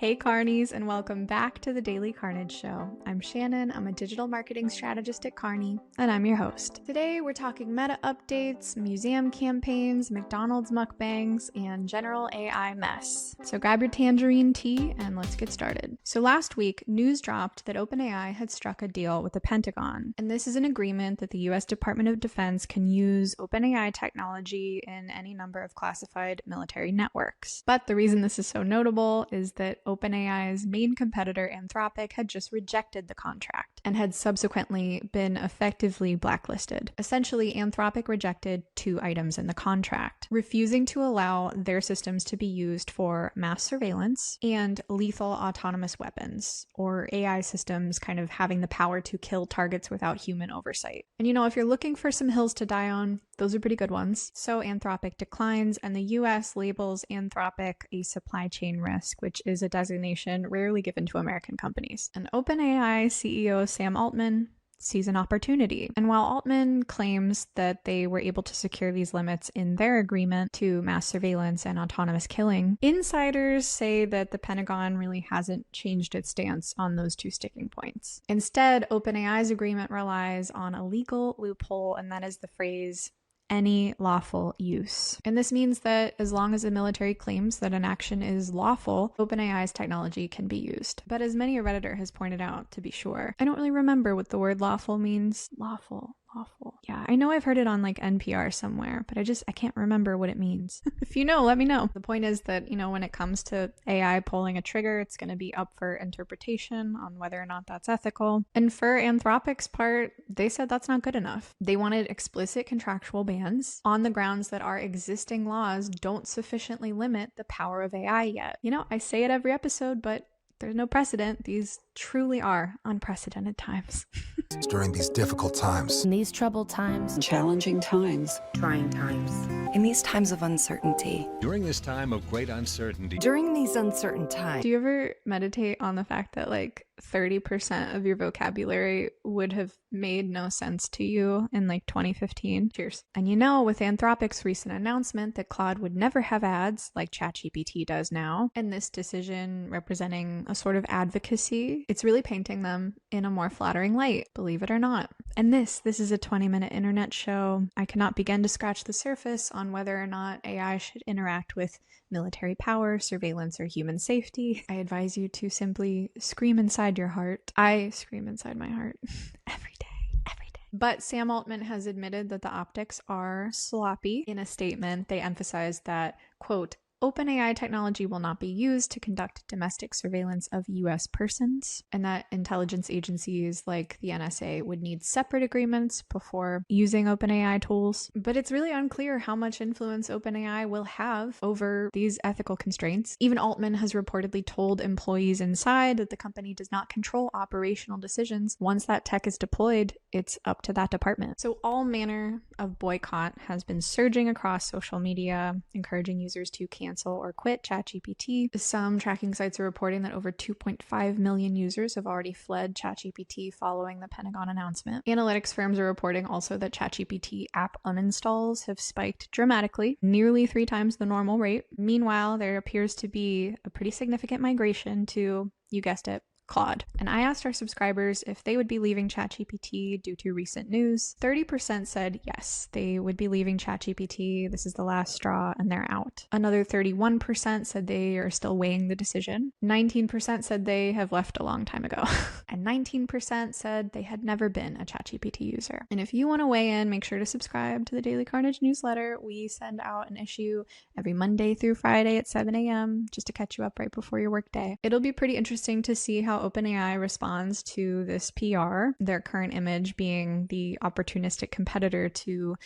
Hey Carnies, and welcome back to the Daily Carnage Show. I'm Shannon, I'm a digital marketing strategist at Carney, and I'm your host. Today we're talking meta updates, museum campaigns, McDonald's mukbangs, and general AI mess. So grab your tangerine tea and let's get started. So last week, news dropped that OpenAI had struck a deal with the Pentagon, and this is an agreement that the US Department of Defense can use OpenAI technology in any number of classified military networks. But the reason this is so notable is that OpenAI's main competitor, Anthropic, had just rejected the contract and had subsequently been effectively blacklisted. Essentially, Anthropic rejected two items in the contract, refusing to allow their systems to be used for mass surveillance and lethal autonomous weapons, or AI systems kind of having the power to kill targets without human oversight. And if you're looking for some hills to die on, those are pretty good ones. So Anthropic declines, and the US labels Anthropic a supply chain risk, which is a designation rarely given to American companies. And OpenAI CEO Sam Altman sees an opportunity. And while Altman claims that they were able to secure these limits in their agreement to mass surveillance and autonomous killing, insiders say that the Pentagon really hasn't changed its stance on those two sticking points. Instead, OpenAI's agreement relies on a legal loophole, and that is the phrase any lawful use. And this means that as long as a military claims that an action is lawful, OpenAI's technology can be used. But as many a Redditor has pointed out, to be sure, I don't really remember what the word lawful means. Lawful. Yeah, I know I've heard it on like NPR somewhere, but I can't remember what it means. If you know, let me know. The point is that, when it comes to AI pulling a trigger, it's going to be up for interpretation on whether or not that's ethical. And for Anthropic's part, they said that's not good enough. They wanted explicit contractual bans on the grounds that our existing laws don't sufficiently limit the power of AI yet. I say it every episode, but there's no precedent. These truly are unprecedented times. During these difficult times. In these troubled times. Challenging times. Trying times. In these times of uncertainty. During this time of great uncertainty. During these uncertain times. Do you ever meditate on the fact that 30% of your vocabulary would have made no sense to you in 2015? Cheers. And with Anthropic's recent announcement that Claude would never have ads like ChatGPT does now, and this decision representing a sort of advocacy, it's really painting them in a more flattering light, believe it or not. And this is a 20-minute internet show. I cannot begin to scratch the surface on whether or not AI should interact with military power, surveillance, or human safety. I advise you to simply scream inside your heart. I scream inside my heart every day. But Sam Altman has admitted that the optics are sloppy. In a statement, they emphasized that, quote, OpenAI technology will not be used to conduct domestic surveillance of US persons, and that intelligence agencies like the NSA would need separate agreements before using OpenAI tools. But it's really unclear how much influence OpenAI will have over these ethical constraints. Even Altman has reportedly told employees inside that the company does not control operational decisions. Once that tech is deployed, it's up to that department. So all manner of boycott has been surging across social media, encouraging users to cancel or quit ChatGPT. Some tracking sites are reporting that over 2.5 million users have already fled ChatGPT following the Pentagon announcement. Analytics firms are reporting also that ChatGPT app uninstalls have spiked dramatically, nearly 3 times the normal rate. Meanwhile, there appears to be a pretty significant migration to, you guessed it, Claude. And I asked our subscribers if they would be leaving ChatGPT due to recent news. 30% said yes, they would be leaving ChatGPT. This is the last straw and they're out. Another 31% said they are still weighing the decision. 19% said they have left a long time ago. And 19% said they had never been a ChatGPT user. And if you want to weigh in, make sure to subscribe to the Daily Carnage newsletter. We send out an issue every Monday through Friday at 7 a.m. just to catch you up right before your workday. It'll be pretty interesting to see how OpenAI responds to this PR, their current image being the opportunistic competitor to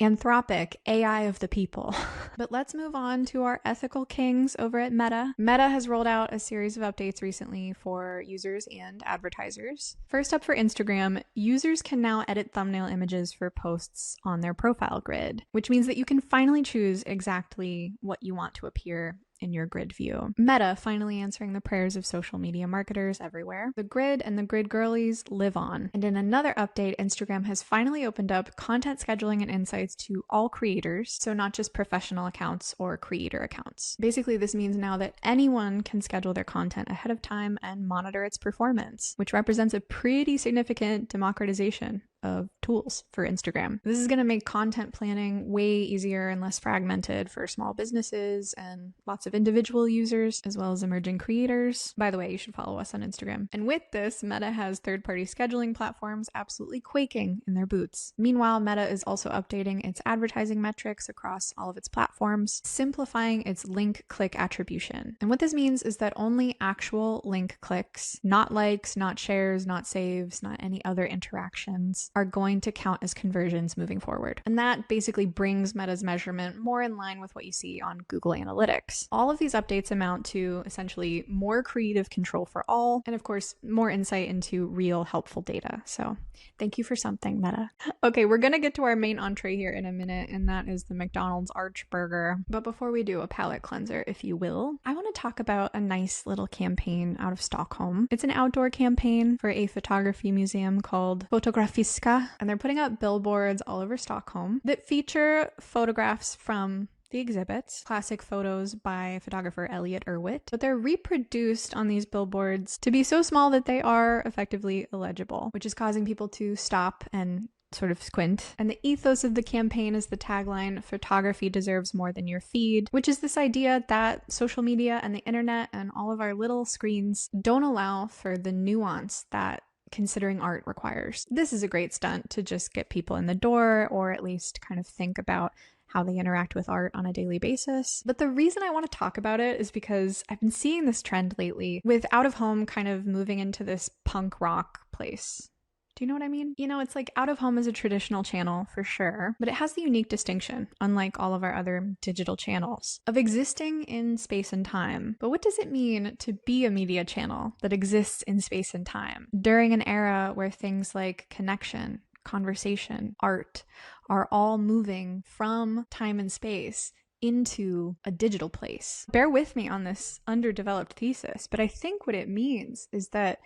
Anthropic, AI of the people. But let's move on to our ethical kings over at Meta. Meta has rolled out a series of updates recently for users and advertisers. First up, for Instagram, users can now edit thumbnail images for posts on their profile grid, which means that you can finally choose exactly what you want to appear in your grid view. Meta finally answering the prayers of social media marketers everywhere. The grid and the grid girlies live on. And in another update, Instagram has finally opened up content scheduling and insights to all creators, so not just professional accounts or creator accounts. Basically, this means now that anyone can schedule their content ahead of time and monitor its performance, which represents a pretty significant democratization of tools for Instagram. This is going to make content planning way easier and less fragmented for small businesses and lots of individual users, as well as emerging creators. By the way, you should follow us on Instagram. And with this, Meta has third-party scheduling platforms absolutely quaking in their boots. Meanwhile, Meta is also updating its advertising metrics across all of its platforms, simplifying its link click attribution. And what this means is that only actual link clicks, not likes, not shares, not saves, not any other interactions, are going to count as conversions moving forward. And that basically brings Meta's measurement more in line with what you see on Google Analytics. All of these updates amount to essentially more creative control for all, and of course, more insight into real helpful data. So thank you for something, Meta. Okay, we're gonna get to our main entree here in a minute, and that is the McDonald's Arch Burger. But before we do, a palate cleanser, if you will, I want to talk about a nice little campaign out of Stockholm. It's an outdoor campaign for a photography museum called Fotografiska, and they're putting up billboards all over Stockholm that feature photographs from the exhibits, classic photos by photographer Elliot Erwitt, but they're reproduced on these billboards to be so small that they are effectively illegible, which is causing people to stop and sort of squint. And the ethos of the campaign is the tagline, "Photography deserves more than your feed," which is this idea that social media and the internet and all of our little screens don't allow for the nuance that considering art requires. This is a great stunt to just get people in the door, or at least kind of think about how they interact with art on a daily basis. But the reason I want to talk about it is because I've been seeing this trend lately with out of home kind of moving into this punk rock place. Do you know what I mean? You know, it's like out of home is a traditional channel for sure, but it has the unique distinction, unlike all of our other digital channels, of existing in space and time. But what does it mean to be a media channel that exists in space and time during an era where things like connection, conversation, art are all moving from time and space into a digital place? Bear with me on this underdeveloped thesis, but I think what it means is that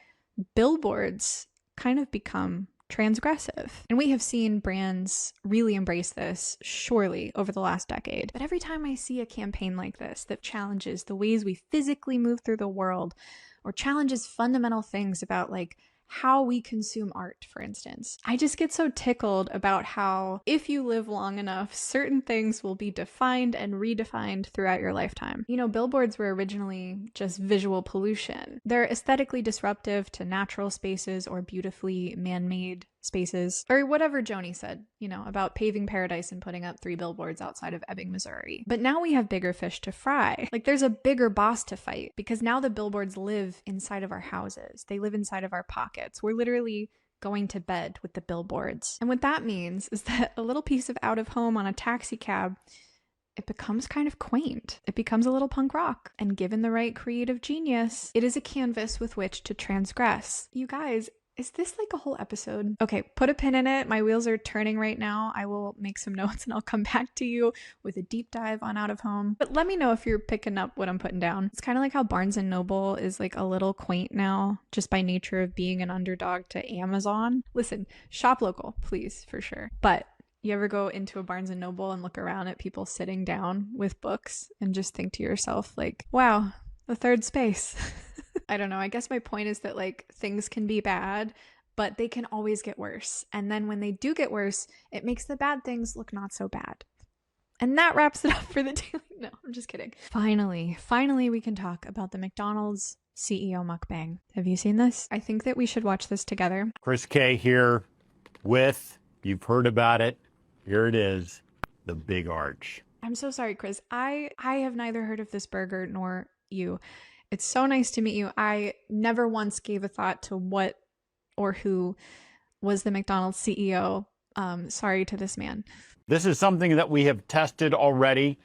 billboards kind of become transgressive. And we have seen brands really embrace this, surely, over the last decade. But every time I see a campaign like this that challenges the ways we physically move through the world, or challenges fundamental things about like how we consume art, for instance, I just get so tickled about how if you live long enough, certain things will be defined and redefined throughout your lifetime. You know, billboards were originally just visual pollution. They're aesthetically disruptive to natural spaces or beautifully man-made spaces, or whatever Joni said, you know, about paving paradise and putting up 3 billboards outside of Ebbing, Missouri. But now we have bigger fish to fry. Like there's a bigger boss to fight, because now the billboards live inside of our houses. They live inside of our pockets. We're literally going to bed with the billboards. And what that means is that a little piece of out of home on a taxi cab, it becomes kind of quaint. It becomes a little punk rock. And given the right creative genius, it is a canvas with which to transgress. You guys, is this like a whole episode? Okay, put a pin in it. My wheels are turning right now. I will make some notes and I'll come back to you with a deep dive on out of home. But let me know if you're picking up what I'm putting down. It's kind of like how Barnes & Noble is like a little quaint now, just by nature of being an underdog to Amazon. Listen, shop local, please, for sure. But you ever go into a Barnes & Noble and look around at people sitting down with books and just think to yourself like, wow, the third space. I don't know. I guess my point is that like things can be bad, but they can always get worse. And then when they do get worse, it makes the bad things look not so bad. And that wraps it up for the daily. No, I'm just kidding. Finally, we can talk about the McDonald's CEO mukbang. Have you seen this? I think that we should watch this together. Chris K here with, you've heard about it. Here it is, the Big Arch. I'm so sorry, Chris. I have neither heard of this burger nor you. It's so nice to meet you. I never once gave a thought to what or who was the McDonald's CEO. Sorry to this man. This is something that we have tested already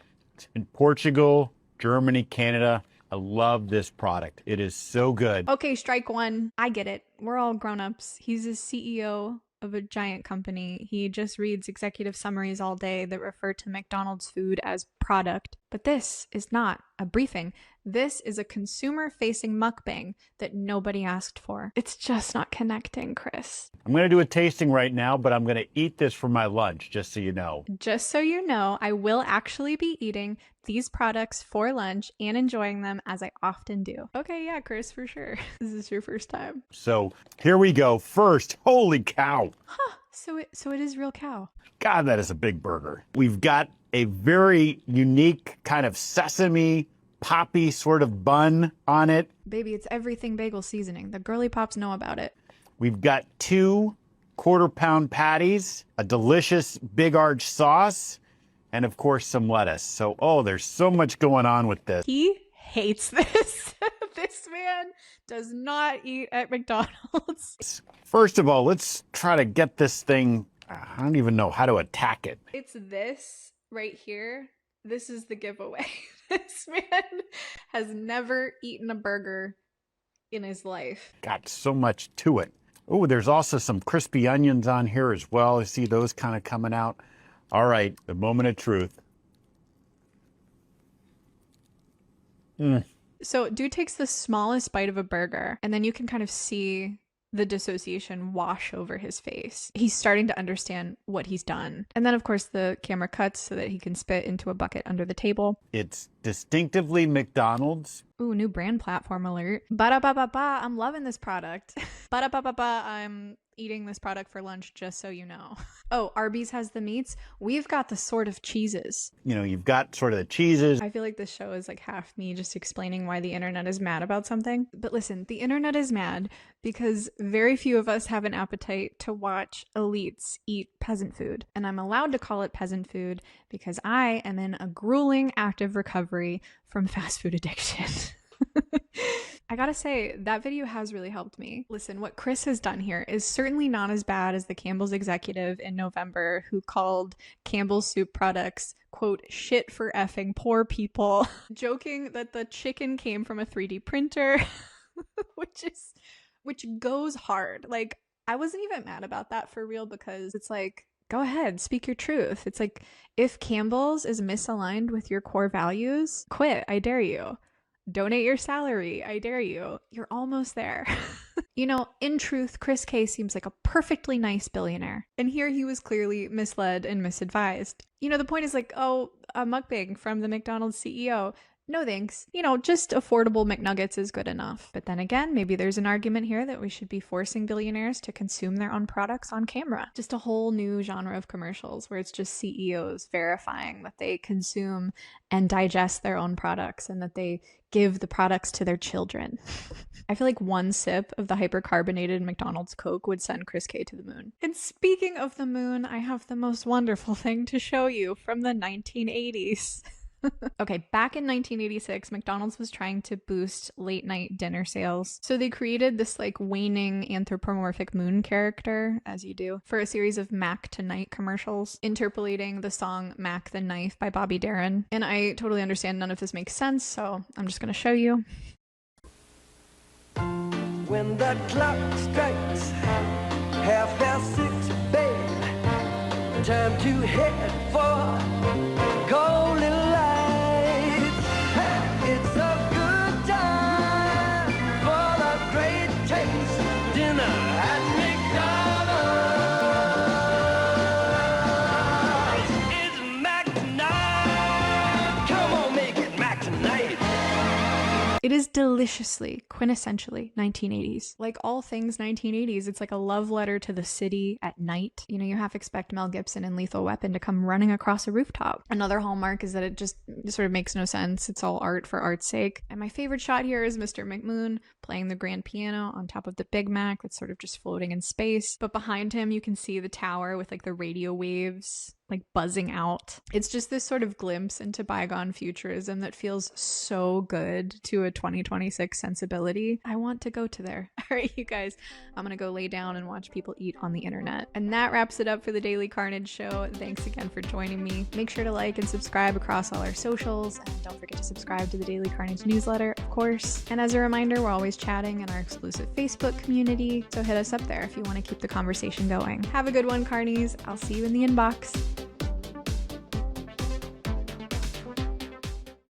in Portugal, Germany, Canada. I love this product. It is so good. Okay, strike one. I get it. We're all grown-ups. He's a CEO of a giant company. He just reads executive summaries all day that refer to McDonald's food as product. But this is not a briefing. This is a consumer-facing mukbang that nobody asked for. It's just not connecting, Chris. I'm going to do a tasting right now, but I'm going to eat this for my lunch, just so you know. Just so you know, I will actually be eating these products for lunch and enjoying them as I often do. Okay, yeah, Chris, for sure. This is your first time. So here we go. First, holy cow. Huh, so it is real cow. God, that is a big burger. We've got a very unique kind of sesame poppy sort of bun on it. Baby, it's everything bagel seasoning. The girly pops know about it. We've got 2 quarter-pound patties, a delicious big arch sauce, and of course some lettuce. So, oh, there's so much going on with this. He hates this. This man does not eat at McDonald's. First of all, let's try to get this thing, I don't even know how to attack it. It's this right here. This is the giveaway. This man has never eaten a burger in his life. Got so much to it. Oh, there's also some crispy onions on here as well. I see those kind of coming out. All right, the moment of truth. So dude takes the smallest bite of a burger, and then you can kind of see the dissociation wash over his face. He's starting to understand what he's done. And then, of course, the camera cuts so that he can spit into a bucket under the table. It's distinctively McDonald's. Ooh, new brand platform alert. Ba-da-ba-ba-ba, I'm loving this product. Ba-da-ba-ba-ba, I'm eating this product for lunch, just so you know. Oh, Arby's has the meats. We've got the sort of cheeses. You know, you've got sort of the cheeses. I feel like this show is like half me just explaining why the internet is mad about something. But listen, the internet is mad because very few of us have an appetite to watch elites eat peasant food. And I'm allowed to call it peasant food because I am in a grueling active recovery from fast food addiction. I gotta say, that video has really helped me. Listen, what Chris has done here is certainly not as bad as the Campbell's executive in November who called Campbell's soup products, quote, shit for effing poor people, joking that the chicken came from a 3D printer, which goes hard. Like, I wasn't even mad about that for real because it's like, go ahead, speak your truth. It's like, if Campbell's is misaligned with your core values, quit, I dare you. Donate your salary, I dare you. You're almost there. You know, in truth, Chris K seems like a perfectly nice billionaire. And here he was clearly misled and misadvised. You know, the point is like, oh, a mukbang from the McDonald's CEO. No thanks. You know, just affordable McNuggets is good enough. But then again, maybe there's an argument here that we should be forcing billionaires to consume their own products on camera. Just a whole new genre of commercials where it's just CEOs verifying that they consume and digest their own products and that they give the products to their children. I feel like one sip of the hypercarbonated McDonald's Coke would send Chris K to the moon. And speaking of the moon, I have the most wonderful thing to show you from the 1980s. Okay, back in 1986, McDonald's was trying to boost late night dinner sales. So they created this like waning anthropomorphic moon character, as you do, for a series of Mac Tonight commercials, interpolating the song Mac the Knife by Bobby Darin. And I totally understand none of this makes sense, so I'm just gonna show you. When the clock strikes 6:30, babe, time to head for golden light. It's a good time for the great taste dinner at McDonald's. It's Mac tonight. Come on, make it Mac tonight. It is deliciously, quintessentially 1980s. Like all things 1980s, it's like a love letter to the city at night. You know, you half expect Mel Gibson in Lethal Weapon to come running across a rooftop. Another hallmark is that it just sort of makes no sense. It's all art for art's sake. And my favorite shot here is Mr. McMoon playing the grand piano on top of the Big Mac that's sort of just floating in space. But behind him, you can see the tower with like the radio waves like buzzing out. It's just this sort of glimpse into bygone futurism that feels so good to a 2026 sensibility. I want to go to there. All right, you guys, I'm gonna go lay down and watch people eat on the internet. And that wraps it up for the Daily Carnage Show. Thanks again for joining me. Make sure to like and subscribe across all our socials, and don't forget to subscribe to the Daily Carnage newsletter, of course. And as a reminder, we're always chatting in our exclusive Facebook community, so hit us up there if you want to keep the conversation going. Have a good one, Carnies. I'll see you in the inbox.